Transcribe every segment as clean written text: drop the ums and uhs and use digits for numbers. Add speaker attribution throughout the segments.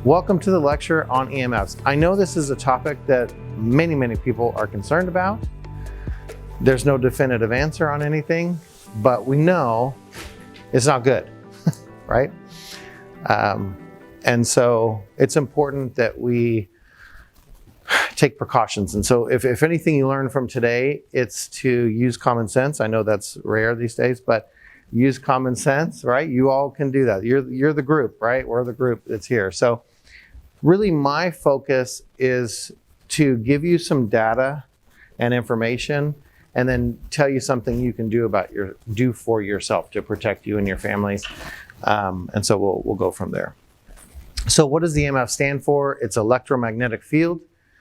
Speaker 1: Welcome to the lecture on EMFs. I know this is a topic that many people are concerned about. There's no definitive answer on anything, but we know it's not good, right? And so it's important that we take precautions. And so if anything you learn from today, it's to use common sense. I know that's rare these days, but use common sense, right? You all can do that. You're the group, right? We're the group that's here. So really my focus is to give you some data and information and then tell you something you can do for yourself to protect you and your families. And so we'll go from there. So what does the EMF stand for? It's electromagnetic field.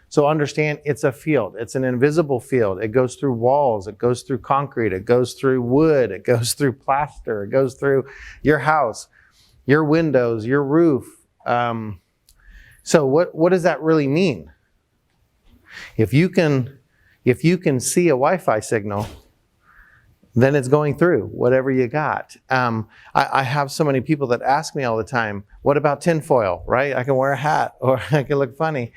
Speaker 1: So understand it's a field. It's an invisible field. It goes through walls. It goes through concrete. It goes through wood. It goes through plaster. It goes through your house, your windows, your roof. So what does that really mean? If you can see a Wi-Fi signal, then it's going through whatever you got. I have so many people that ask me all the time, what about tinfoil, right? I can wear a hat or I can look funny.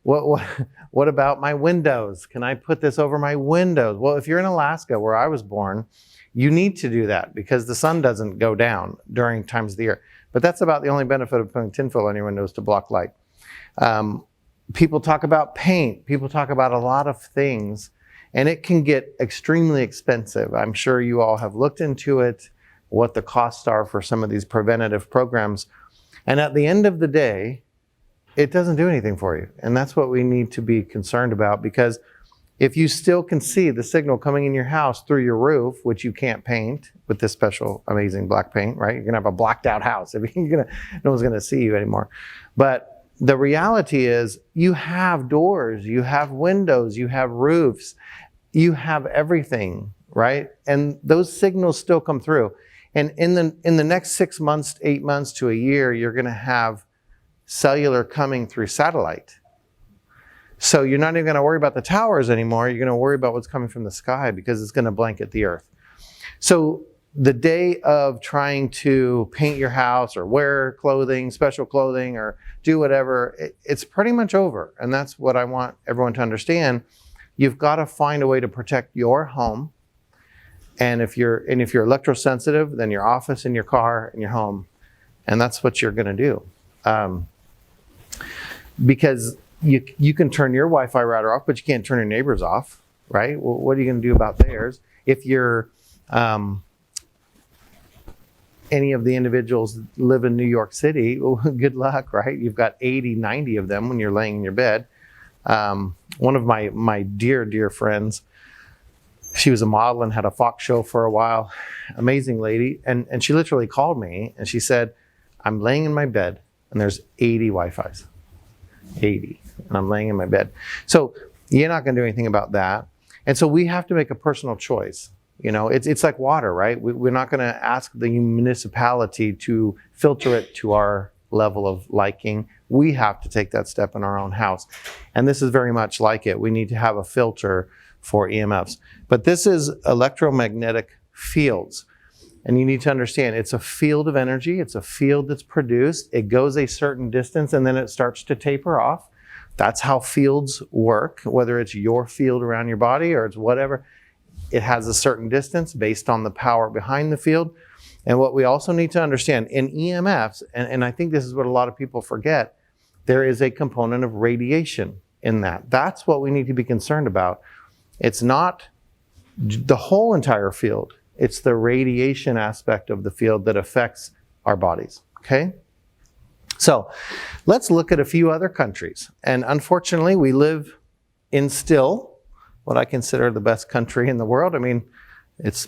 Speaker 1: What about my windows? Can I put this over my windows? Well, if you're in Alaska, where I was born, you need to do that because the sun doesn't go down during times of the year. But that's about the only benefit of putting tinfoil on your windows, to block light. People talk about paint. People talk about a lot of things, and it can get extremely expensive. I'm sure you all have looked into it, what the costs are for some of these preventative programs. And at the end of the day, it doesn't do anything for you. And that's what we need to be concerned about, because if you still can see the signal coming in your house through your roof, which you can't paint with this special, amazing black paint, right? You're gonna have a blacked out house. No one's gonna see you anymore. But the reality is you have doors, you have windows, you have roofs, you have everything, right? And those signals still come through. And in the next 6 months, 8 months to a year, you're gonna have cellular coming through satellite. So you're not even gonna worry about the towers anymore. You're gonna worry about what's coming from the sky because it's gonna blanket the earth. So the day of trying to paint your house or wear clothing, special clothing, or do whatever, it's pretty much over. And that's what I want everyone to understand. You've gotta find a way to protect your home. And if you're electrosensitive, then your office and your car and your home. And that's what you're gonna do. Because you can turn your Wi-Fi router off, but you can't turn your neighbors off, right? Well, what are you gonna do about theirs? If you're, any of the individuals live in New York City, well, good luck, right? You've got 80, 90 of them when you're laying in your bed. One of my dear friends, she was a model and had a Fox show for a while, amazing lady. And she literally called me and she said, I'm laying in my bed and there's 80 Wi-Fis, 80, and I'm laying in my bed. So you're not gonna do anything about that. And so we have to make a personal choice. You know, it's like water, right? We're not gonna ask the municipality to filter it to our level of liking. We have to take that step in our own house. And this is very much like it. We need to have a filter for EMFs. But this is electromagnetic fields. And you need to understand, it's a field of energy. It's a field that's produced. It goes a certain distance and then it starts to taper off. That's how fields work, whether it's your field around your body or it's whatever. It has a certain distance based on the power behind the field. And what we also need to understand in EMFs, and I think this is what a lot of people forget, there is a component of radiation in that. That's what we need to be concerned about. It's not the whole entire field. It's the radiation aspect of the field that affects our bodies, okay? So let's look at a few other countries. And unfortunately, we live in still what I consider the best country in the world. I mean,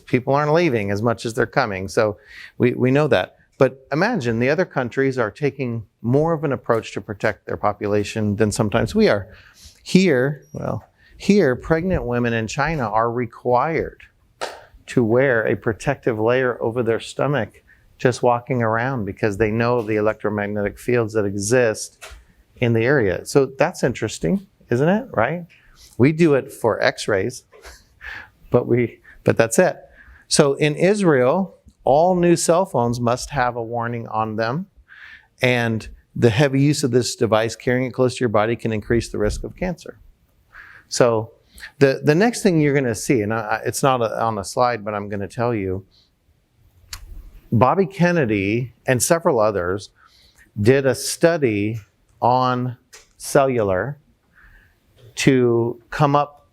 Speaker 1: people aren't leaving as much as they're coming. So we know that. But imagine the other countries are taking more of an approach to protect their population than sometimes we are. Here, pregnant women in China are required to wear a protective layer over their stomach just walking around because they know the electromagnetic fields that exist in the area. So that's interesting, isn't it, right? We do it for x-rays, but that's it. So in Israel, all new cell phones must have a warning on them. And the heavy use of this device, carrying it close to your body, can increase the risk of cancer. So the next thing you're going to see, and it's not on a slide, but I'm going to tell you, Bobby Kennedy and several others did a study on cellular to come up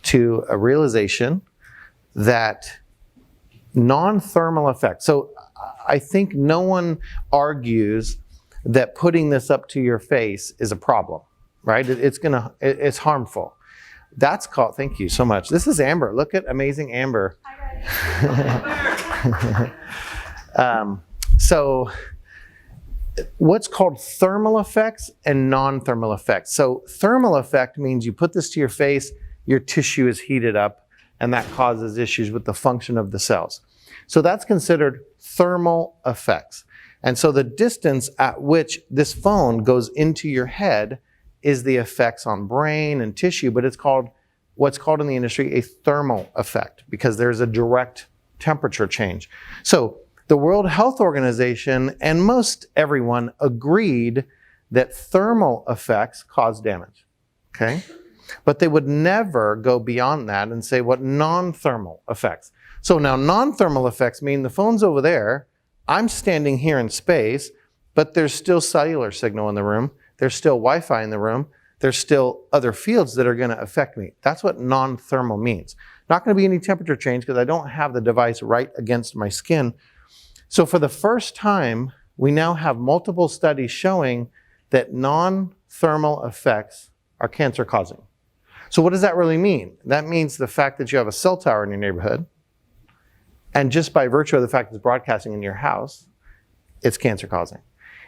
Speaker 1: to a realization that non-thermal effects. So I think no one argues that putting this up to your face is a problem, right? It's harmful. That's called, thank you so much. This is Amber. Look at amazing Amber. So what's called thermal effects and non-thermal effects. So thermal effect means you put this to your face, your tissue is heated up, and that causes issues with the function of the cells. So that's considered thermal effects. And so the distance at which this phone goes into your head is the effects on brain and tissue, but it's called, what's called in the industry, a thermal effect, because there's a direct temperature change. So the World Health Organization and most everyone agreed that thermal effects cause damage, okay? But they would never go beyond that and say what non-thermal effects. So now non-thermal effects mean the phone's over there, I'm standing here in space, but there's still cellular signal in the room, there's still Wi-Fi in the room, there's still other fields that are going to affect me. That's what non-thermal means. Not going to be any temperature change because I don't have the device right against my skin. So for the first time, we now have multiple studies showing that non-thermal effects are cancer causing. So what does that really mean? That means the fact that you have a cell tower in your neighborhood, and just by virtue of the fact that it's broadcasting in your house, it's cancer causing.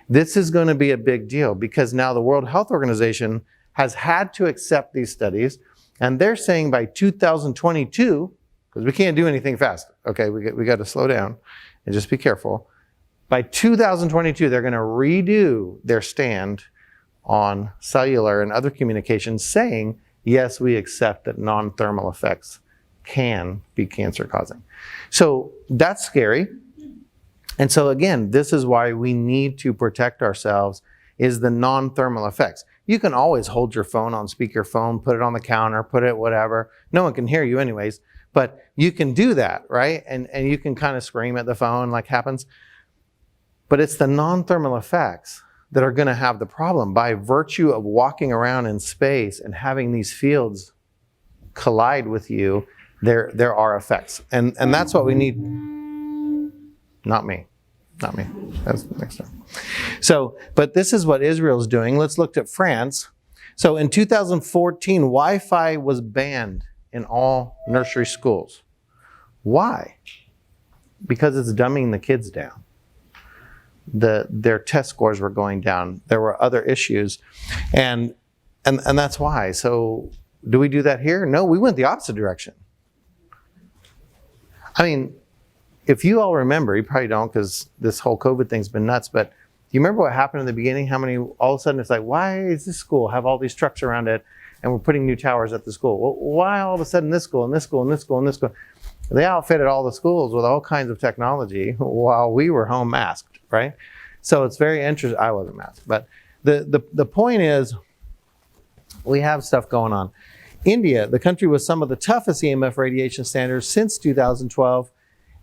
Speaker 1: This is going to be a big deal because now the World Health Organization has had to accept these studies, and they're saying by 2022, because we can't do anything fast, okay, we got to slow down and just be careful. By 2022, they're going to redo their stand on cellular and other communications, saying, yes, we accept that non-thermal effects can be cancer causing. So that's scary. And so again, this is why we need to protect ourselves, is the non-thermal effects. You can always hold your phone on speakerphone, put it on the counter, put it whatever. No one can hear you anyways, but you can do that, right? And you can kind of scream at the phone like happens. But it's the non-thermal effects that are going to have the problem by virtue of walking around in space and having these fields collide with you. There are effects, and that's what we need. Not me. That's next time. So, but this is what Israel's doing. Let's look at France. So in 2014, Wi-Fi was banned in all nursery schools. Why? Because it's dumbing the kids down. Their test scores were going down. There were other issues, and that's why. So do we do that here? No, we went the opposite direction. I mean, if you all remember, you probably don't because this whole COVID thing's been nuts, but do you remember what happened in the beginning? How many, all of a sudden it's like, why is this school have all these trucks around it and we're putting new towers at the school? Well, why all of a sudden this school and this school and this school and this school? They outfitted all the schools with all kinds of technology while we were home masked, right? So it's very interesting. I wasn't masked, but the point is we have stuff going on. India, the country with some of the toughest EMF radiation standards since 2012.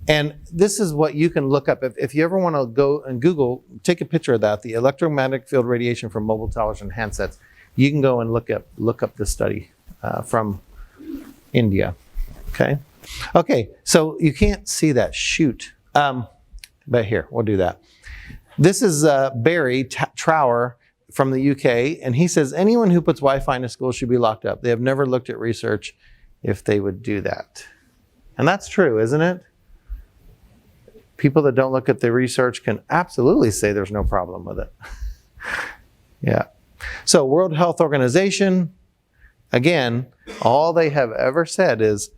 Speaker 1: And this is what you can look up. If you ever want to go and Google, take a picture of that, the electromagnetic field radiation from mobile towers and handsets. You can go and look up this study from India. Okay, so you can't see that, shoot. But here, we'll do that. This is Barry Trower from the UK, and he says, anyone who puts Wi-Fi in a school should be locked up. They have never looked at research if they would do that. And that's true, isn't it? People that don't look at the research can absolutely say there's no problem with it. Yeah. So World Health Organization, again, all they have ever said is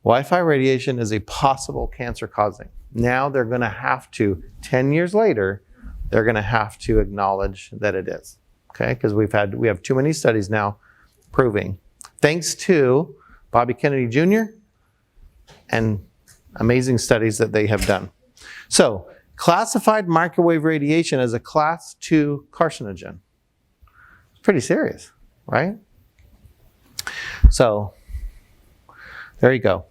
Speaker 1: Wi-Fi radiation is a possible cancer causing. Now they're going to have to, 10 years later, they're going to have to acknowledge that it is. Okay, because we have too many studies now proving, thanks to Bobby Kennedy Jr. and amazing studies that they have done. So classified microwave radiation as a class 2 carcinogen. It's pretty serious, right? So there you go.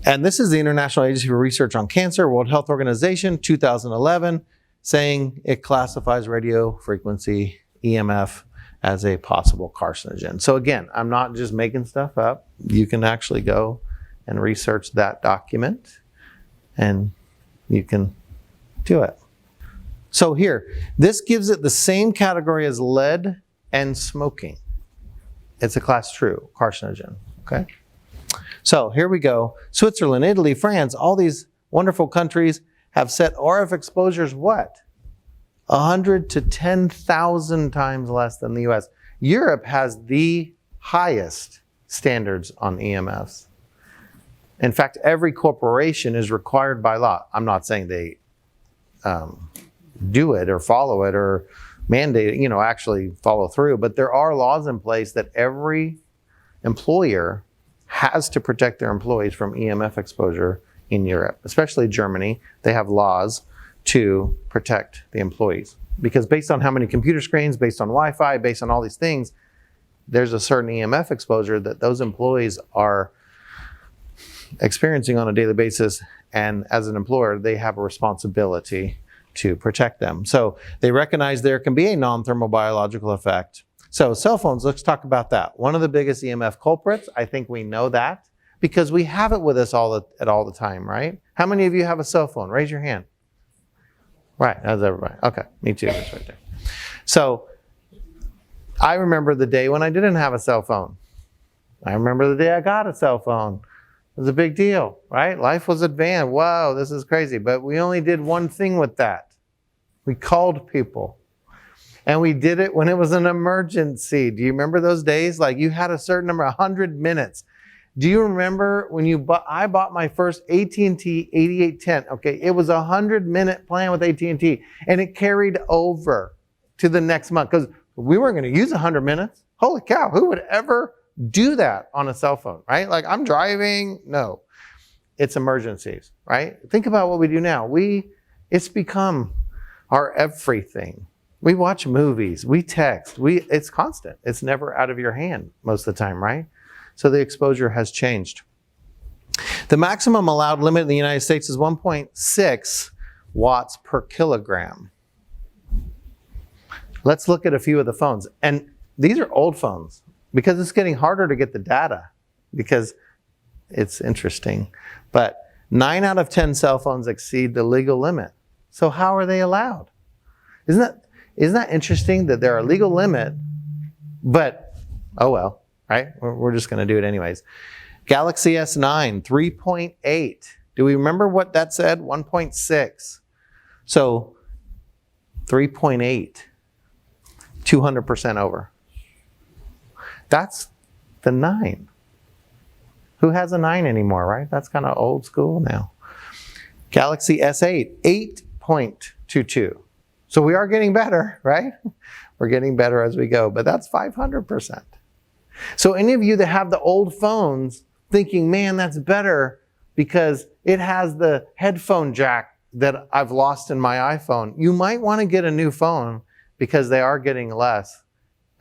Speaker 1: And this is the International Agency for Research on Cancer, World Health Organization, 2011, saying it classifies radio frequency, EMF, as a possible carcinogen. So again, I'm not just making stuff up. You can actually go and research that document, and you can do it. So here, this gives it the same category as lead and smoking. It's a class 2 carcinogen, okay? So here we go. Switzerland, Italy, France, all these wonderful countries have set RF exposures what? 100 to 10,000 times less than the US. Europe has the highest standards on EMFs. In fact, every corporation is required by law. I'm not saying they do it or follow it or mandate it, actually follow through, but there are laws in place that every employer has to protect their employees from EMF exposure in Europe, especially Germany. They have laws to protect the employees because based on how many computer screens, based on Wi-Fi, based on all these things, there's a certain EMF exposure that those employees are experiencing on a daily basis, and as an employer, they have a responsibility to protect them. So they recognize there can be a non-thermal biological effect. So cell phones, let's talk about that. One of the biggest EMF culprits, I think we know that because we have it with us all the time, right? How many of you have a cell phone? Raise your hand. Right, that's everybody. Okay, me too, that's right there. So I remember the day when I didn't have a cell phone. I remember the day I got a cell phone. It was a big deal, right? Life was advanced. Wow, this is crazy. But we only did one thing with that. We called people. And we did it when it was an emergency. Do you remember those days? Like you had a certain number, 100 minutes. Do you remember when I bought my first AT&T 8810? Okay, it was a 100-minute plan with AT&T, and it carried over to the next month because we weren't going to use 100 minutes. Holy cow, who would ever do that on a cell phone, right? Like I'm driving. No, it's emergencies, right? Think about what we do now. It's become our everything. We watch movies, we text, it's constant. It's never out of your hand most of the time, right? So the exposure has changed. The maximum allowed limit in the United States is 1.6 watts per kilogram. Let's look at a few of the phones. And these are old phones because it's getting harder to get the data because it's interesting. But 9 out of 10 cell phones exceed the legal limit. So how are they allowed? Isn't that interesting that they're a legal limit, but oh well, right? We're just going to do it anyways. Galaxy S9, 3.8. Do we remember what that said? 1.6. So 3.8, 200% over. That's the 9. Who has a 9 anymore, right? That's kind of old school now. Galaxy S8, 8.22. So we are getting better, right? We're getting better as we go, but that's 500%. So any of you that have the old phones thinking, man, that's better because it has the headphone jack that I've lost in my iPhone, you might want to get a new phone because they are getting less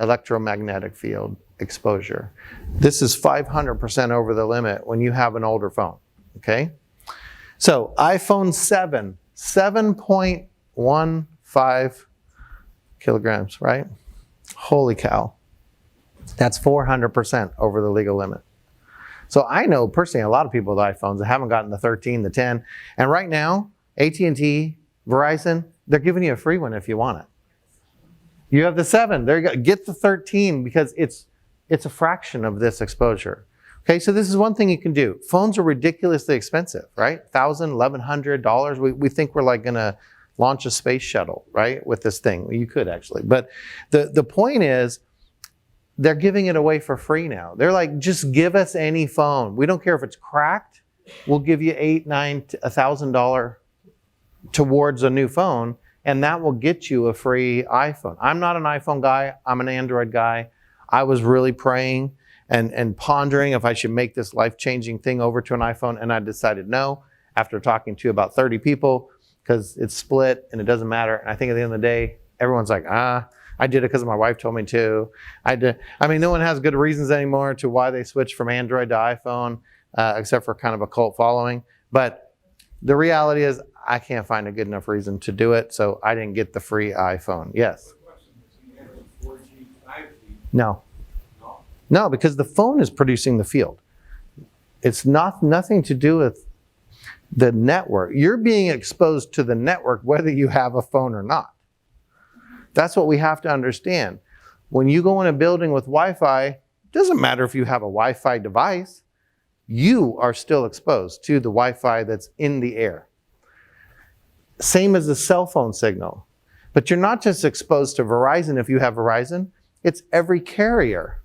Speaker 1: electromagnetic field exposure. This is 500% over the limit when you have an older phone, okay? So iPhone 7, 7.15 kilograms, right? Holy cow. That's 400% over the legal limit. So I know personally a lot of people with iPhones that haven't gotten the 13, the 10. And right now, AT&T, Verizon, they're giving you a free one if you want it. You have the 7. There you go. Get the 13 because it's a fraction of this exposure. Okay, so this is one thing you can do. Phones are ridiculously expensive, right? $1,000, $1,100. We think we're like going to launch a space shuttle, right, with this thing. Well, you could actually. But the point is, they're giving it away for free now. They're like, just give us any phone. We don't care if it's cracked. We'll give you $800, $900, $1,000 towards a new phone, and that will get you a free iPhone. I'm not an iPhone guy. I'm an Android guy. I was really praying and pondering if I should make this life-changing thing over to an iPhone, and I decided no after talking to about 30 people because it's split and it doesn't matter. And I think at the end of the day, everyone's like, I did it because my wife told me to. I mean, no one has good reasons anymore to why they switched from Android to iPhone, except for kind of a cult following. But the reality is I can't find a good enough reason to do it, so I didn't get the free iPhone. Yes? No. No, because the phone is producing the field. It's nothing to do with the network. You're being exposed to the network whether you have a phone or not. That's what we have to understand. When you go in a building with Wi-Fi, it doesn't matter if you have a Wi-Fi device. You are still exposed to the Wi-Fi that's in the air. Same as the cell phone signal. But you're not just exposed to Verizon if you have Verizon. It's every carrier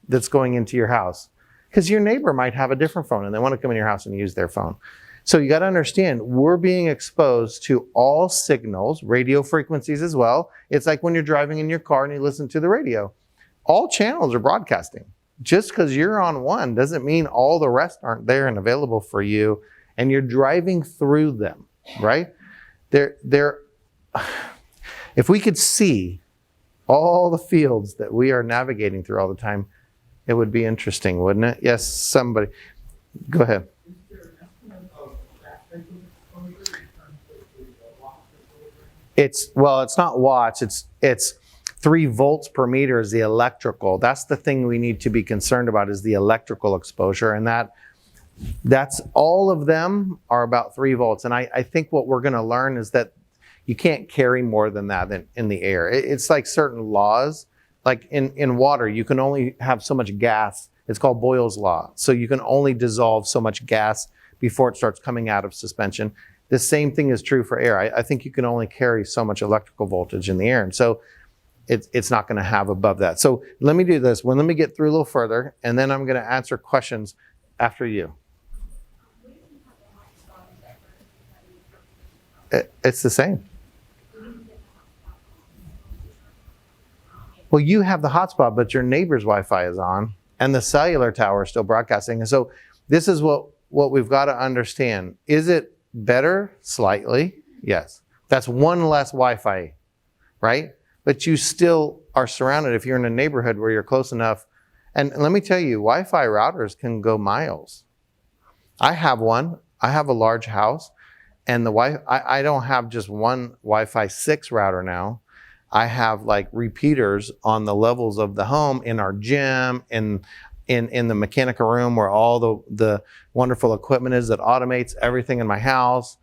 Speaker 1: that's going into your house. Because your neighbor might have a different phone and they want to come in your house and use their phone. So you got to understand, we're being exposed to all signals, radio frequencies as well. It's like when you're driving in your car and you listen to the radio. All channels are broadcasting. Just because you're on one doesn't mean all the rest aren't there and available for you, and you're driving through them, right? If we could see all the fields that we are navigating through all the time, it would be interesting, wouldn't it? Yes, somebody. Go ahead. It's not watts, it's 3 volts per meter is the electrical. That's the thing we need to be concerned about, is the electrical exposure. And that's all of them are about 3 volts. And I think what we're gonna learn is that you can't carry more than that in the air. It's like certain laws, like in water, you can only have so much gas. It's called Boyle's law. So you can only dissolve so much gas before it starts coming out of suspension. The same thing is true for air. I think you can only carry so much electrical voltage in the air. And so it's not going to have above that. So let me do this. Let me get through a little further, and then I'm going to answer questions after you. It's the same. Well, you have the hotspot, but your neighbor's Wi-Fi is on, and the cellular tower is still broadcasting. And so this is what we've got to understand. Is it better? Slightly, yes. That's one less Wi-Fi, right? But you still are surrounded if you're in a neighborhood where you're close enough. And let me tell you, Wi-Fi routers can go miles. I have one. I have a large house, and I don't have just one Wi-Fi 6 router now. I have like repeaters on the levels of the home, in our gym, in the mechanical room where all the wonderful equipment is that automates everything in my house.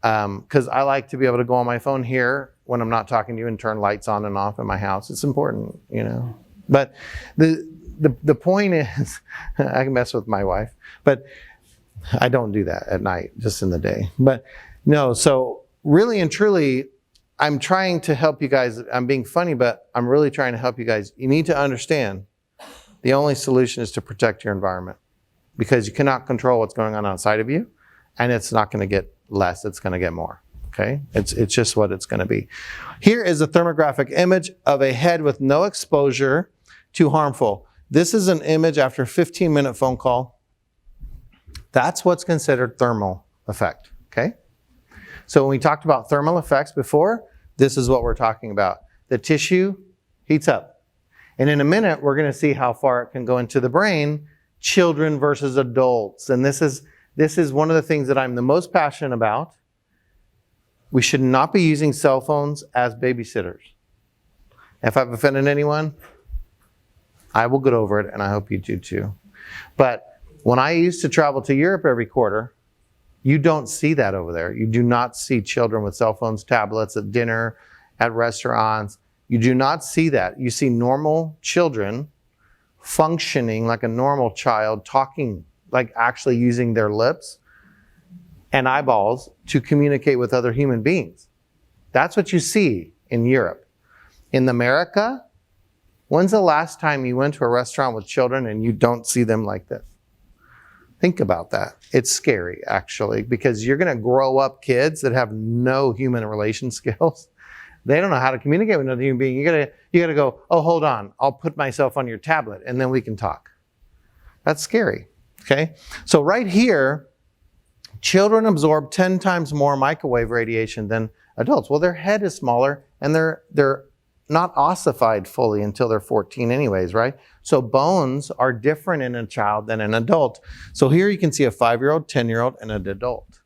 Speaker 1: Because I like to be able to go on my phone here when I'm not talking to you and turn lights on and off in my house. It's important, you know. But the point is, I can mess with my wife, but I don't do that at night, just in the day. But no, so really and truly, I'm trying to help you guys. I'm being funny, but I'm really trying to help you guys. You need to understand the only solution is to protect your environment, because you cannot control what's going on outside of you, and it's not going to get less, it's going to get more. Okay? It's just what it's going to be. Here is a thermographic image of a head with no exposure to harmful. This is an image after a 15-minute phone call. That's what's considered thermal effect. Okay? So when we talked about thermal effects before, this is what we're talking about. The tissue heats up. And in a minute, we're going to see how far it can go into the brain, children versus adults. And this is one of the things that I'm the most passionate about. We should not be using cell phones as babysitters. If I've offended anyone, I will get over it, and I hope you do too. But when I used to travel to Europe every quarter, you don't see that over there. You do not see children with cell phones, tablets at dinner, at restaurants. You do not see that. You see normal children functioning like a normal child, talking, like actually using their lips and eyeballs to communicate with other human beings. That's what you see in Europe. In America, when's the last time you went to a restaurant with children and you don't see them like this? Think about that. It's scary, actually, because you're going to grow up kids that have no human relation skills. They don't know how to communicate with another human being. You gotta go, oh, hold on, I'll put myself on your tablet and then we can talk. That's scary, okay? So right here, Children absorb 10 times more microwave radiation than adults. Well, their head is smaller and they're not ossified fully until they're 14 anyways, right? So bones are different in a child than an adult. So here you can see a 5-year-old, 10-year-old, and an adult.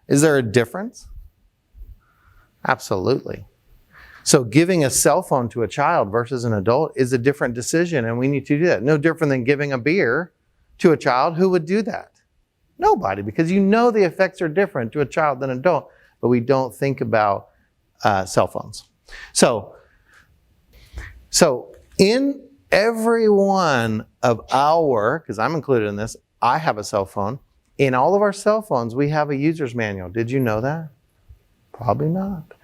Speaker 1: Is there a difference? Absolutely. So giving a cell phone to a child versus an adult is a different decision, and we need to do that. No different than giving a beer to a child. Who would do that? Nobody, because you know the effects are different to a child than an adult, but we don't think about cell phones. So in every one of our, because I'm included in this, I have a cell phone. In all of our cell phones, we have a user's manual. Did you know that? Probably not.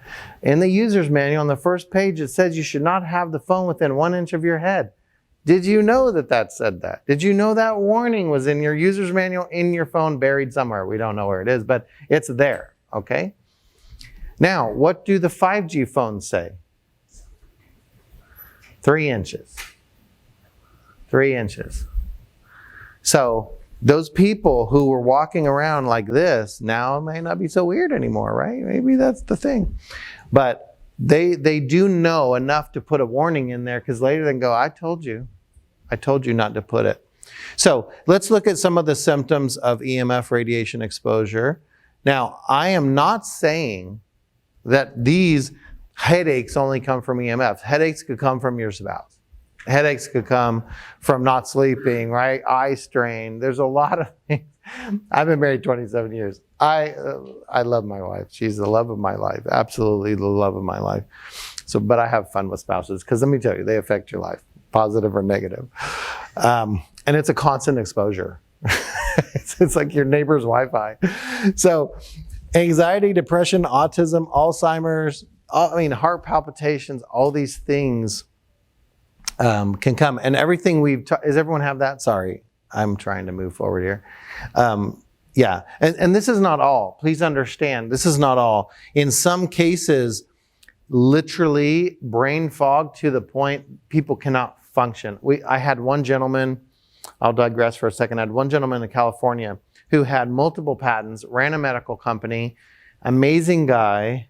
Speaker 1: In the user's manual, on the first page, it says you should not have the phone within 1 inch of your head. Did you know that said that? Did you know that warning was in your user's manual in your phone, buried somewhere? We don't know where it is, but it's there, okay? Now, what do the 5G phones say? 3 inches. 3 inches. So those people who were walking around like this now may not be so weird anymore, right? Maybe that's the thing. But they do know enough to put a warning in there, because later they can go, I told you not to put it. So let's look at some of the symptoms of EMF radiation exposure. Now, I am not saying that these headaches only come from EMF. Headaches could come from your spouse. Headaches could come from not sleeping, right? Eye strain. There's a lot of things. I've been married 27 years. I love my wife. She's the love of my life. Absolutely the love of my life. So, but I have fun with spouses, because let me tell you, they affect your life, positive or negative. And it's a constant exposure. It's like your neighbor's Wi-Fi. So anxiety, depression, autism, Alzheimer's, heart palpitations, all these things can come. And everything does everyone have that? Sorry, I'm trying to move forward here. Yeah, and this is not all. Please understand, this is not all. In some cases, literally brain fog to the point people cannot function. I had one gentleman, I'll digress for a second. I had one gentleman in California who had multiple patents, ran a medical company, amazing guy,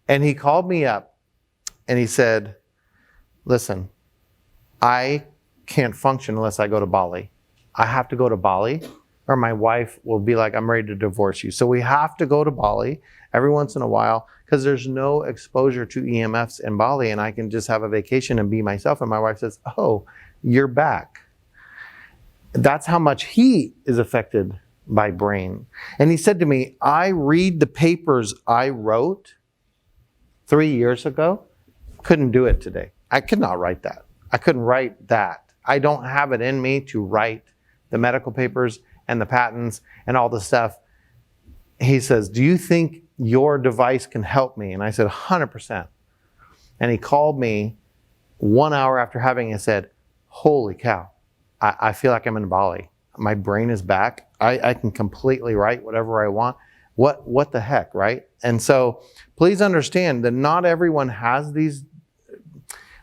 Speaker 1: and he called me up and he said, listen, I can't function unless I go to Bali. I have to go to Bali or my wife will be like, I'm ready to divorce you. So we have to go to Bali every once in a while, because there's no exposure to EMFs in Bali, and I can just have a vacation and be myself. And my wife says, oh, you're back. That's how much he is affected by brain. And he said to me, I read the papers I wrote 3 years ago, couldn't do it today. I could not write that. I couldn't write that. I don't have it in me to write the medical papers and the patents and all the stuff. He says, do you think your device can help me? And I said, 100%. And he called me 1 hour after having it, said, holy cow, I feel like I'm in Bali. My brain is back. I can completely write whatever I want. What the heck, right? And so please understand that not everyone has these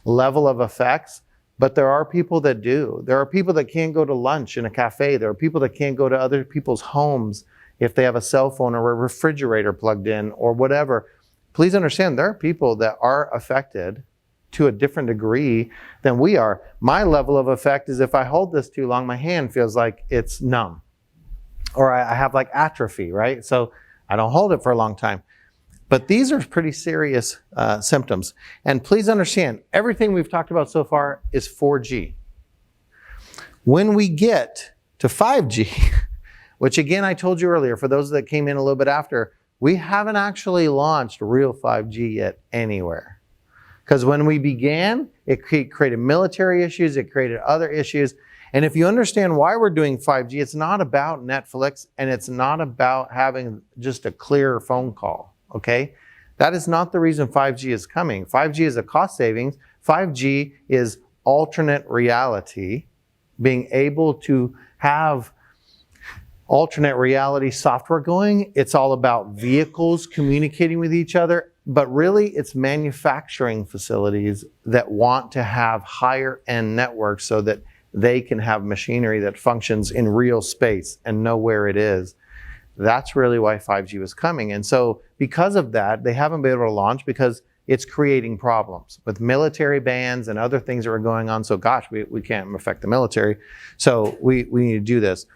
Speaker 1: level of effects, but there are people that do. There are people that can't go to lunch in a cafe. There are people that can't go to other people's homes if they have a cell phone or a refrigerator plugged in or whatever. Please understand, there are people that are affected to a different degree than we are. My level of effect is if I hold this too long, my hand feels like it's numb. Or I have like atrophy, right? So I don't hold it for a long time. But these are pretty serious symptoms. And please understand, everything we've talked about so far is 4G. When we get to 5G, which again, I told you earlier, for those that came in a little bit after, we haven't actually launched real 5G yet anywhere. Because when we began, it created military issues, it created other issues. And if you understand why we're doing 5G, it's not about Netflix and it's not about having just a clear phone call, okay? That is not the reason 5G is coming. 5G is a cost savings. 5G is alternate reality, being able to have alternate reality software going. It's all about vehicles communicating with each other, but really it's manufacturing facilities that want to have higher end networks so that they can have machinery that functions in real space and know where it is. That's really why 5G was coming. And so because of that, they haven't been able to launch because it's creating problems with military bans and other things that are going on. So gosh, we can't affect the military. So we need to do this.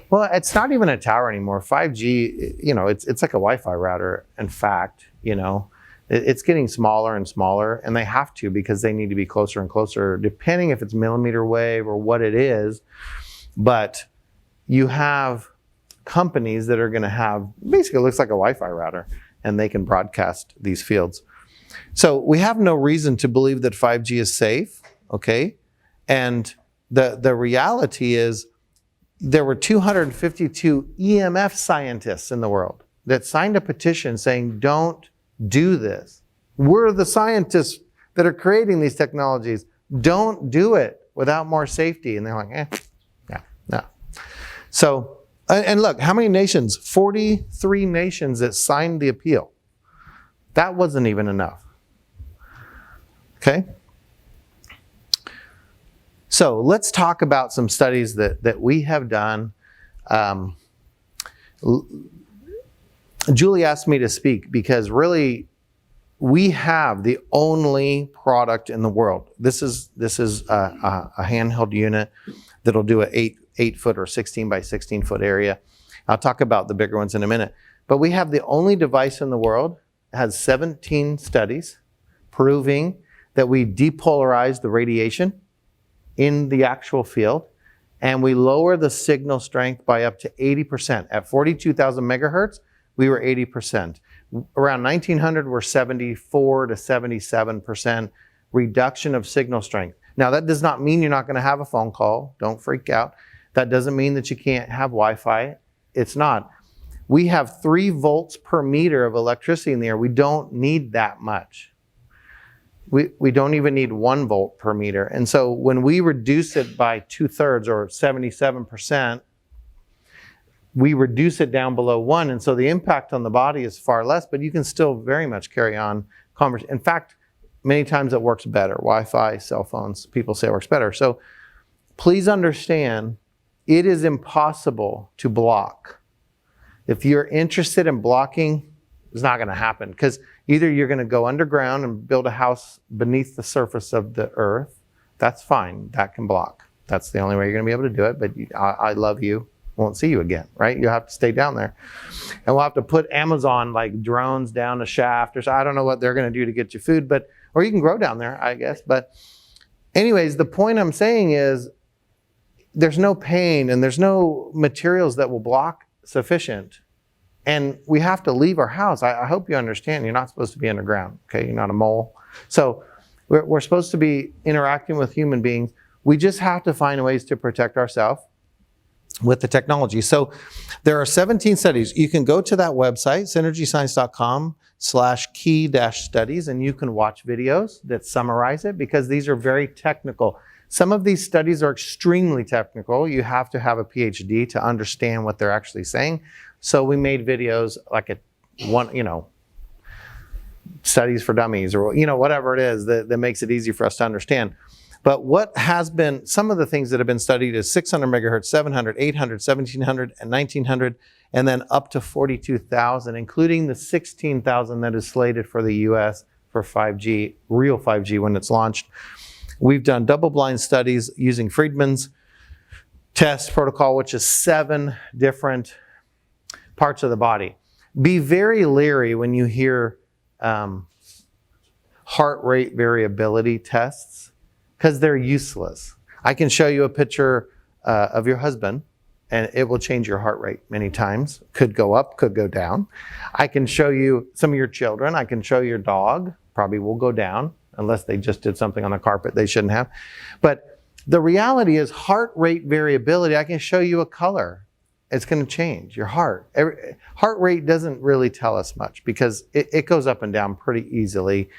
Speaker 1: Well, it's not even a tower anymore. 5G, it's like a Wi-Fi router. In fact, it's getting smaller and smaller, and they have to because they need to be closer and closer, depending if it's millimeter wave or what it is. But you have companies that are going to have, basically it looks like a Wi-Fi router, and they can broadcast these fields. So we have no reason to believe that 5G is safe, okay? And the reality is there were 252 EMF scientists in the world that signed a petition saying, don't do this. We're the scientists that are creating these technologies. Don't do it without more safety. And they're like, no. So, and look, how many nations? 43 nations that signed the appeal. That wasn't even enough. Okay? So let's talk about some studies that we have done. Julie asked me to speak because really we have the only product in the world. This is a handheld unit that'll do an 8 foot or 16 by 16 foot area. I'll talk about the bigger ones in a minute. But we have the only device in the world that has 17 studies proving that we depolarize the radiation in the actual field, and we lower the signal strength by up to 80%. At 42,000 megahertz, we were 80%. Around 1900, we're 74 to 77% reduction of signal strength. Now, that does not mean you're not going to have a phone call. Don't freak out. That doesn't mean that you can't have Wi-Fi. It's not. We have 3 volts per meter of electricity in the air. We don't need that much. We don't even need 1 volt per meter. And so when we reduce it by 2/3 or 77%, we reduce it down below 1. And so the impact on the body is far less, but you can still very much carry on conversation. In fact, many times it works better. Wi-Fi, cell phones, people say it works better. So please understand, it is impossible to block. If you're interested in blocking, it's not going to happen, because either you're going to go underground and build a house beneath the surface of the earth. That's fine. That can block. That's the only way you're going to be able to do it. But I love you. Won't see you again, right? You'll have to stay down there. And we'll have to put Amazon like drones down a shaft or so. I don't know what they're going to do to get you food, or you can grow down there, I guess. But anyways, the point I'm saying is there's no pain and there's no materials that will block sufficient. And we have to leave our house. I hope you understand you're not supposed to be underground, okay? You're not a mole. So we're supposed to be interacting with human beings. We just have to find ways to protect ourselves with the technology. So there are 17 studies. You can go to that website, synergyscience.com/key-studies, and you can watch videos that summarize it, because these are very technical. Some of these studies are extremely technical. You have to have a PhD to understand what they're actually saying. So we made videos like studies for dummies, or whatever it is that makes it easy for us to understand. But what has been, some of the things that have been studied is 600 megahertz, 700, 800, 1700, and 1900, and then up to 42,000, including the 16,000 that is slated for the US for 5G, real 5G when it's launched. We've done double-blind studies using Friedman's test protocol, which is 7 different parts of the body. Be very leery when you hear heart rate variability tests, because they're useless. I can show you a picture of your husband, and it will change your heart rate many times. Could go up, could go down. I can show you some of your children. I can show your dog, probably will go down, unless they just did something on the carpet they shouldn't have. But the reality is heart rate variability, I can show you a color. It's going to change your heart. Heart rate doesn't really tell us much, because it goes up and down pretty easily.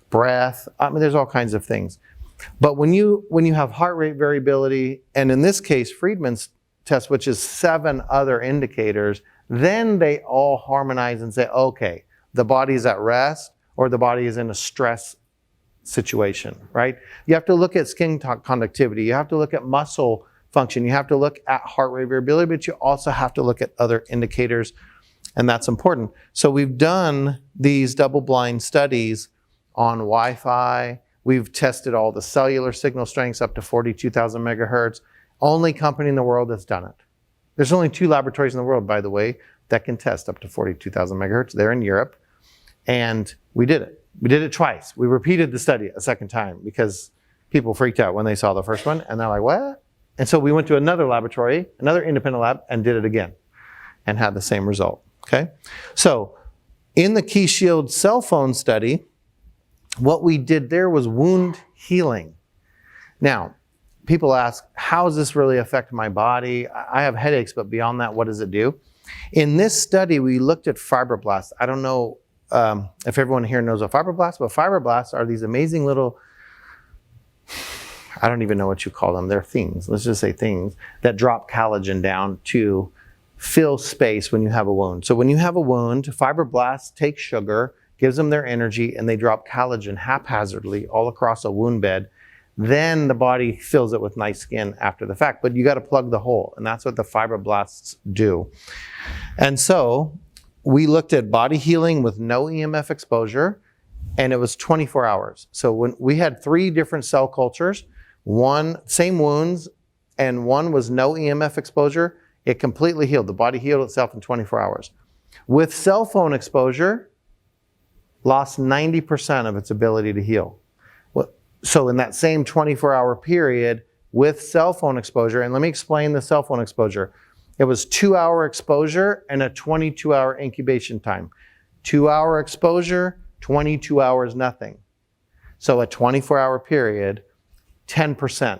Speaker 1: Breath, there's all kinds of things. But when you have heart rate variability, and in this case, Friedman's test, which is 7 other indicators, then they all harmonize and say, okay, the body is at rest, or the body is in a stress situation, right? You have to look at skin conductivity. You have to look at muscle function. You have to look at heart rate variability, but you also have to look at other indicators, and that's important. So we've done these double-blind studies on Wi-Fi. We've tested all the cellular signal strengths up to 42,000 megahertz. Only company in the world that's done it. There's only 2 laboratories in the world, by the way, that can test up to 42,000 megahertz. They're in Europe, and we did it. We did it twice. We repeated the study a second time because people freaked out when they saw the first one, and they're like, what? And so we went to another laboratory, another independent lab, and did it again and had the same result, okay? So in the Key Shield cell phone study, what we did there was wound healing. Now, people ask, how does this really affect my body? I have headaches, but beyond that, what does it do? In this study, we looked at fibroblasts. I don't know if everyone here knows what fibroblasts, but fibroblasts are these amazing little, I don't even know what you call them. They're things, let's just say things, that drop collagen down to fill space when you have a wound. So when you have a wound, fibroblasts take sugar, gives them their energy, and they drop collagen haphazardly all across a wound bed. Then the body fills it with nice skin after the fact, but you got to plug the hole, and that's what the fibroblasts do. And so we looked at body healing with no EMF exposure, and it was 24 hours. So when we had 3 different cell cultures, one, same wounds, and one was no EMF exposure, it completely healed. The body healed itself in 24 hours. With cell phone exposure, lost 90% of its ability to heal. So in that same 24-hour period with cell phone exposure, and let me explain the cell phone exposure. It was 2-hour exposure and a 22-hour incubation time. 2-hour exposure, 22 hours nothing. So a 24-hour period, 10%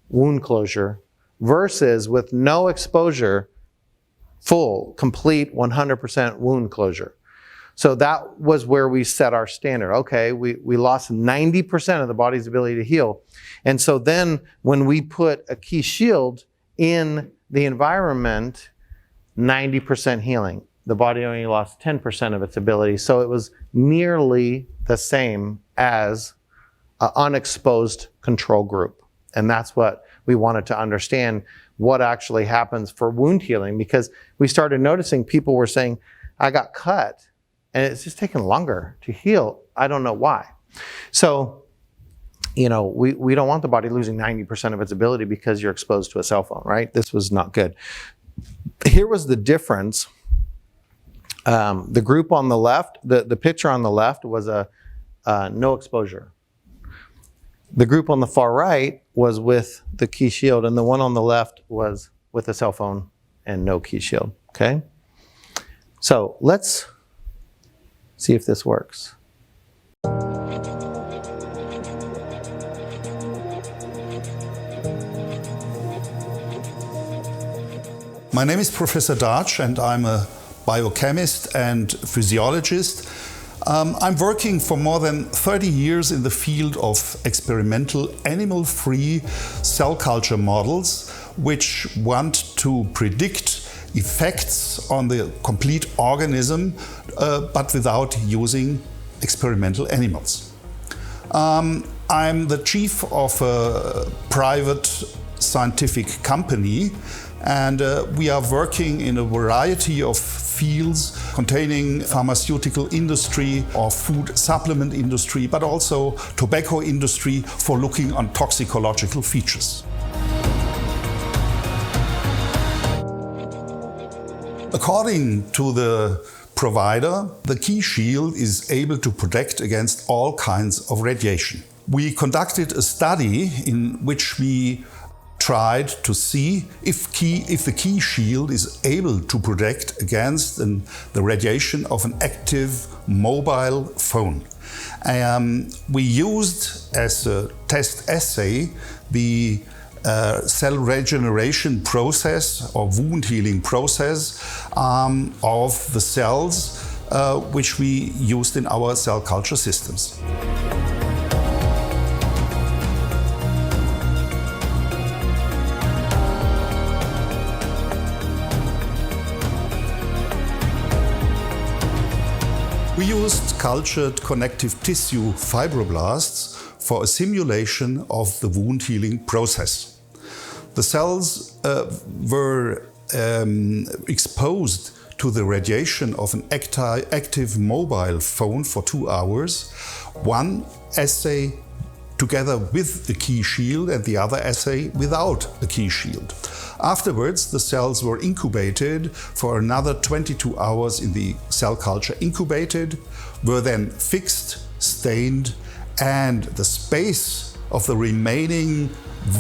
Speaker 1: wound closure versus with no exposure, full, complete 100% wound closure. So that was where we set our standard. Okay, we lost 90% of the body's ability to heal. And so then when we put a Key Shield in the environment, 90% healing. The body only lost 10% of its ability. So it was nearly the same as an unexposed control group. And that's what we wanted to understand, what actually happens for wound healing, because we started noticing people were saying, I got cut, and it's just taking longer to heal. I don't know why. So, you know, we don't want the body losing 90% of its ability because you're exposed to a cell phone, right? This was not good. Here was the difference. The group on the left, the picture on the left was a no exposure. The group on the far right was with the Key Shield, and the one on the left was with a cell phone and no Key Shield, okay? So let's see if this works.
Speaker 2: My name is Professor Darch, and I'm a biochemist and physiologist. I'm working for more than 30 years in the field of experimental animal-free cell culture models, which want to predict effects on the complete organism, but without using experimental animals. I'm the chief of a private scientific company, and we are working in a variety of fields containing pharmaceutical industry or food supplement industry, but also tobacco industry for looking on toxicological features. According to the provider, the Key Shield is able to protect against all kinds of radiation. We conducted a study in which we tried to see if the Key Shield is able to protect against the radiation of an active mobile phone. We used as a test assay the cell regeneration process or wound healing process of the cells which we used in our cell culture systems. We used cultured connective tissue fibroblasts for a simulation of the wound healing process. The cells were exposed to the radiation of an active mobile phone for 2 hours. One assay together with the key shield and the other assay without the key shield. Afterwards, the cells were incubated for another 22 hours in the cell culture incubated, were then fixed, stained, and the space of the remaining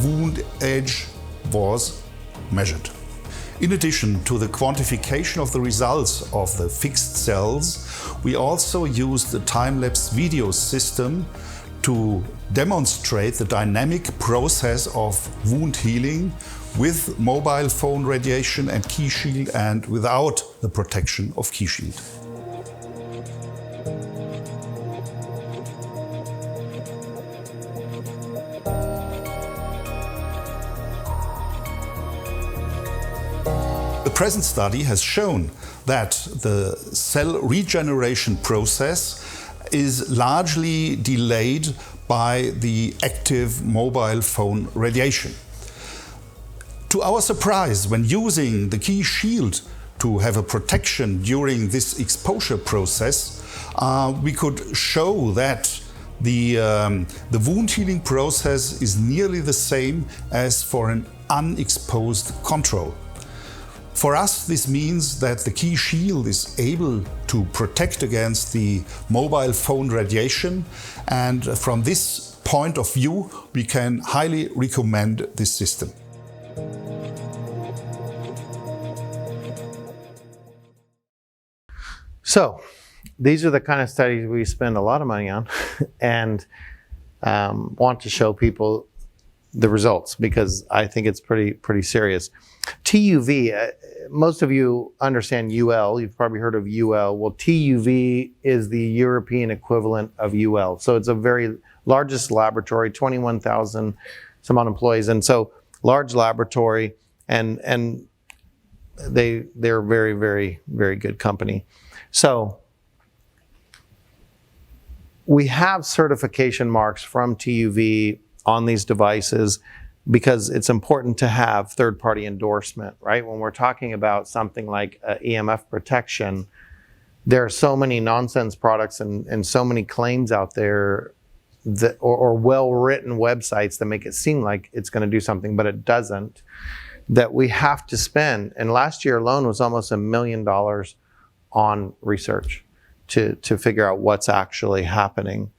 Speaker 2: wound edge was measured. In addition to the quantification of the results of the fixed cells, we also used the time-lapse video system to demonstrate the dynamic process of wound healing with mobile phone radiation and key shield and without the protection of key shield. The present study has shown that the cell regeneration process is largely delayed by the active mobile phone radiation. To our surprise, when using the key shield to have a protection during this exposure process, we could show that the wound healing process is nearly the same as for an unexposed control. For us, this means that the key shield is able to protect against the mobile phone radiation, and from this point of view, we can highly recommend this system.
Speaker 1: So, these are the kind of studies we spend a lot of money on and want to show people the results because I think it's pretty serious. TUV, most of you understand UL. You've probably heard of UL. Well, TUV is the European equivalent of UL. So it's a very largest laboratory, 21,000 some odd employees. And so large laboratory and they're very, very, very good company. So we have certification marks from TUV on these devices because it's important to have third-party endorsement, right? When we're talking about something like EMF protection, there are so many nonsense products and so many claims out there that, or well-written websites that make it seem like it's going to do something, but it doesn't, that we have to spend. And last year alone was almost $1 million on research to figure out what's actually happening.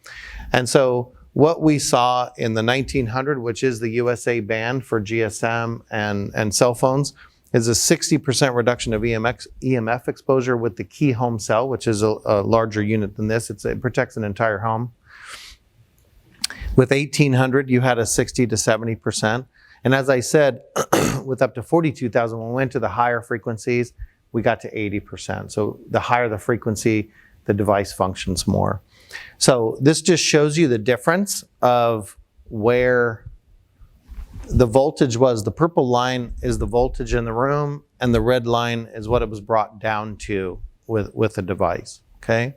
Speaker 1: And so what we saw in the 1900, which is the USA band for GSM and cell phones, is a 60% reduction of EMF exposure with the key home cell, which is a larger unit than this. It protects an entire home. With 1800, you had a 60 to 70%. And as I said, with up to 42,000, when we went to the higher frequencies, we got to 80%. So the higher the frequency, the device functions more. So this just shows you the difference of where the voltage was. The purple line is the voltage in the room, and the red line is what it was brought down to with the device, okay?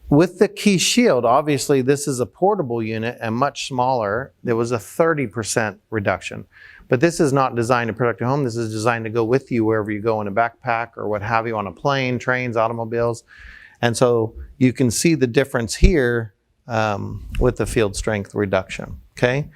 Speaker 1: With the key shield, obviously this is a portable unit and much smaller. There was a 30% reduction. But this is not designed to protect your home. This is designed to go with you wherever you go in a backpack or what have you, on a plane, trains, automobiles. And so you can see the difference here with the field strength reduction, okay?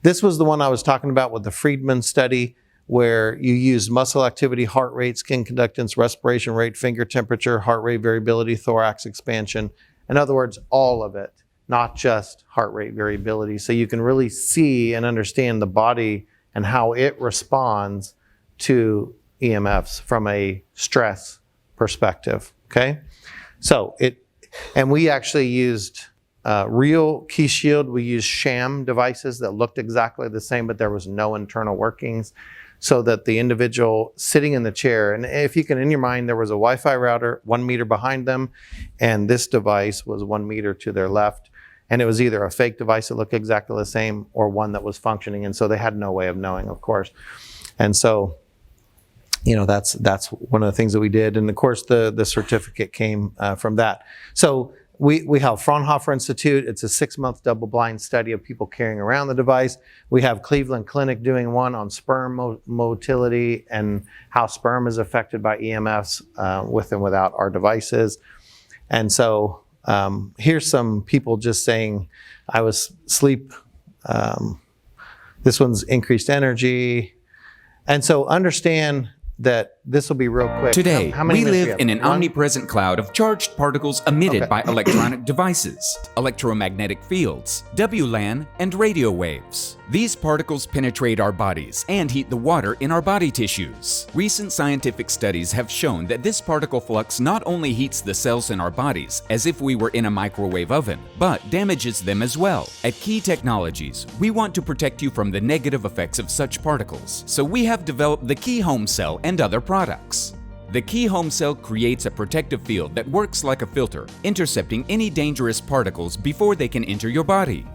Speaker 1: This was the one I was talking about with the Friedman study, where you use muscle activity, heart rate, skin conductance, respiration rate, finger temperature, heart rate variability, thorax expansion. In other words, all of it, not just heart rate variability. So you can really see and understand the body and how it responds to EMFs from a stress perspective, okay? So and we actually used real key shield. We used sham devices that looked exactly the same, but there was no internal workings, so that the individual sitting in the chair, and if you can, in your mind, there was a Wi-Fi router 1 meter behind them, and this device was 1 meter to their left. And it was either a fake device that looked exactly the same or one that was functioning. And so they had no way of knowing, of course. And so, you know, that's one of the things that we did. And of course, the certificate came from that. So we have Fraunhofer Institute. It's a 6-month double-blind study of people carrying around the device. We have Cleveland Clinic doing one on sperm motility and how sperm is affected by EMFs with and without our devices. And so here's some people just saying, I was sleep. This one's increased energy. And so understand that this will be real quick.
Speaker 3: Today,
Speaker 1: how many
Speaker 3: we
Speaker 1: minutes do
Speaker 3: live
Speaker 1: we
Speaker 3: in
Speaker 1: have?
Speaker 3: an
Speaker 1: One?
Speaker 3: omnipresent cloud of charged particles emitted
Speaker 1: Okay.
Speaker 3: by electronic devices, electromagnetic fields, WLAN, and radio waves. These particles penetrate our bodies and heat the water in our body tissues. Recent scientific studies have shown that this particle flux not only heats the cells in our bodies as if we were in a microwave oven, but damages them as well. At Key Technologies, we want to protect you from the negative effects of such particles, so we have developed the Key Home Cell and other products. The Key Home Cell creates a protective field that works like a filter, intercepting any dangerous particles before they can enter your body.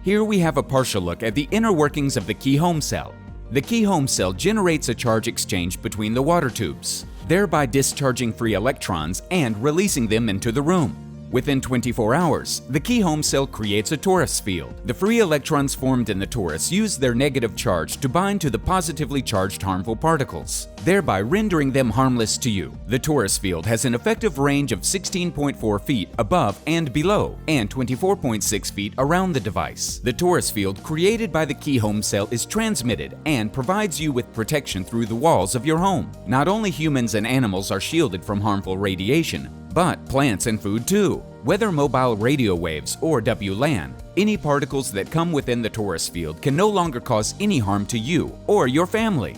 Speaker 3: Here we have a partial look at the inner workings of the Key Home Cell. The Key Home Cell generates a charge exchange between the water tubes, thereby discharging free electrons and releasing them into the room. Within 24 hours, the Key Home Cell creates a torus field. The free electrons formed in the torus use their negative charge to bind to the positively charged harmful particles, thereby rendering them harmless to you. The torus field has an effective range of 16.4 feet above and below, and 24.6 feet around the device. The torus field created by the Key Home Cell is transmitted and provides you with protection through the walls of your home. Not only humans and animals are shielded from harmful radiation, but plants and food too. Whether mobile radio waves or WLAN, any particles that come within the torus field can no longer cause any harm to you or your family.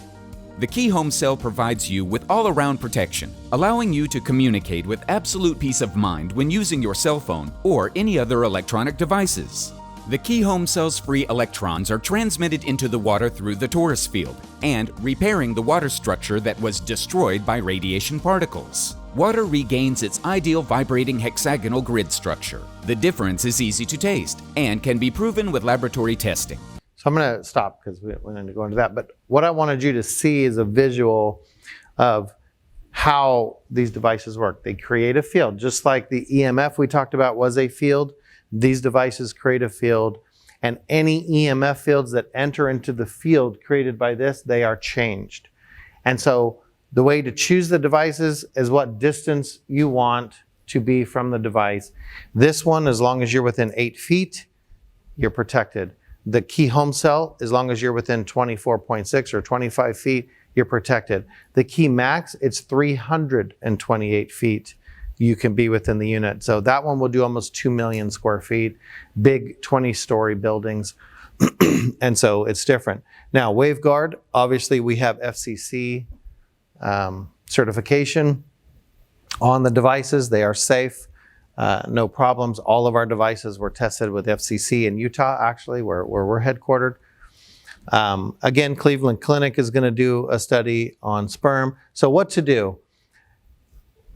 Speaker 3: The Key Home Cell provides you with all-around protection, allowing you to communicate with absolute peace of mind when using your cell phone or any other electronic devices. The Key Home Cell's free electrons are transmitted into the water through the torus field and repairing the water structure that was destroyed by radiation particles. Water regains its ideal vibrating hexagonal grid structure. The difference is easy to taste and can be proven with laboratory testing.
Speaker 1: So I'm going to stop because we need to go into that. But what I wanted you to see is a visual of how these devices work. They create a field, just like the EMF we talked about was a field. These devices create a field, and any EMF fields that enter into the field created by this, they are changed. And so the way to choose the devices is what distance you want to be from the device. This one, as long as you're within 8 feet, you're protected. The Key Home Cell, as long as you're within 24.6 or 25 feet, you're protected. The Key Max, it's 328 feet you can be within the unit. So that one will do almost 2 million square feet, big 20-story buildings. And so it's different. Now, WaveGuard, obviously we have FCC certification on the devices. They are safe, no problems. All of our devices were tested with FCC in Utah, actually, where we're headquartered. Again, Cleveland Clinic is going to do a study on sperm. So what to do?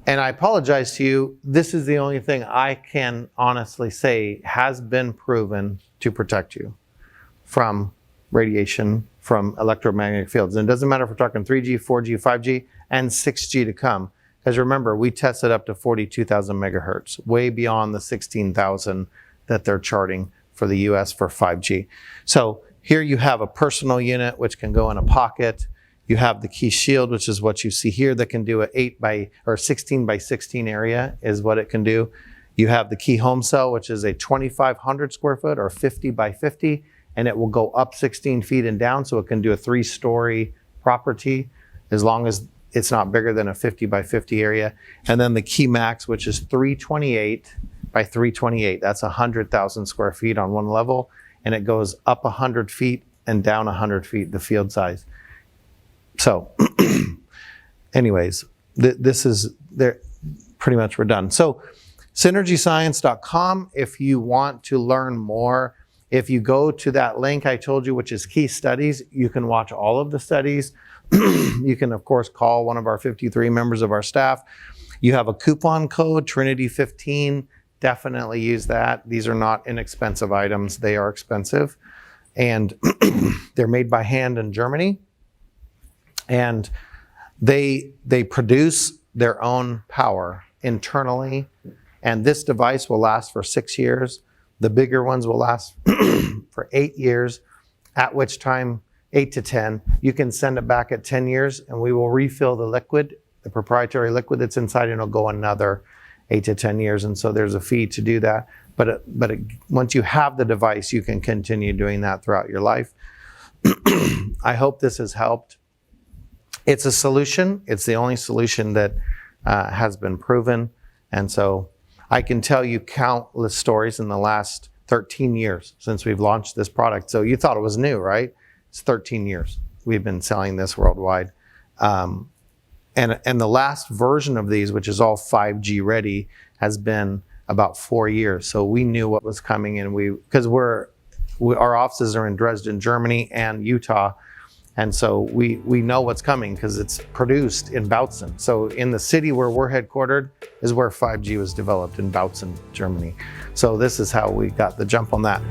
Speaker 1: And I apologize to you, this is the only thing I can honestly say has been proven to protect you from radiation, from electromagnetic fields. And it doesn't matter if we're talking 3G, 4G, 5G, and 6G to come. Because remember, we tested up to 42,000 megahertz, way beyond the 16,000 that they're charting for the US for 5G. So here you have a personal unit, which can go in a pocket. You have the Key Shield, which is what you see here, that can do a 16 by 16 area is what it can do. You have the Key Home Cell, which is a 2,500 square foot or 50 by 50, and it will go up 16 feet and down, so it can do a 3-story property as long as it's not bigger than a 50 by 50 area. And then the Key Max, which is 328 by 328. That's 100,000 square feet on one level, and it goes up 100 feet and down 100 feet, the field size. So anyways, this is, they're pretty much we're done. So synergyscience.com, if you want to learn more, if you go to that link I told you, which is Key Studies, you can watch all of the studies. You can, of course, call one of our 53 members of our staff. You have a coupon code, Trinity15. Definitely use that. These are not inexpensive items. They are expensive. And they're made by hand in Germany. And they produce their own power internally, And this device will last for 6 years. The bigger ones will last for 8 years, at which time, 8 to 10, you can send it back at 10 years and we will refill the liquid, the proprietary liquid that's inside, and it'll go another 8 to 10 years. And so there's a fee to do that. But once you have the device, you can continue doing that throughout your life. I hope this has helped. It's a solution. It's the only solution that has been proven. And so I can tell you countless stories in the last 13 years since we've launched this product. So you thought it was new, right? It's 13 years. We've been selling this worldwide. And the last version of these, which is all 5G ready, has been about 4 years. So we knew what was coming, and because our offices are in Dresden, Germany and Utah. And so we know what's coming because it's produced in Bautzen. So in the city where we're headquartered is where 5G was developed, in Bautzen, Germany. So this is how we got the jump on that.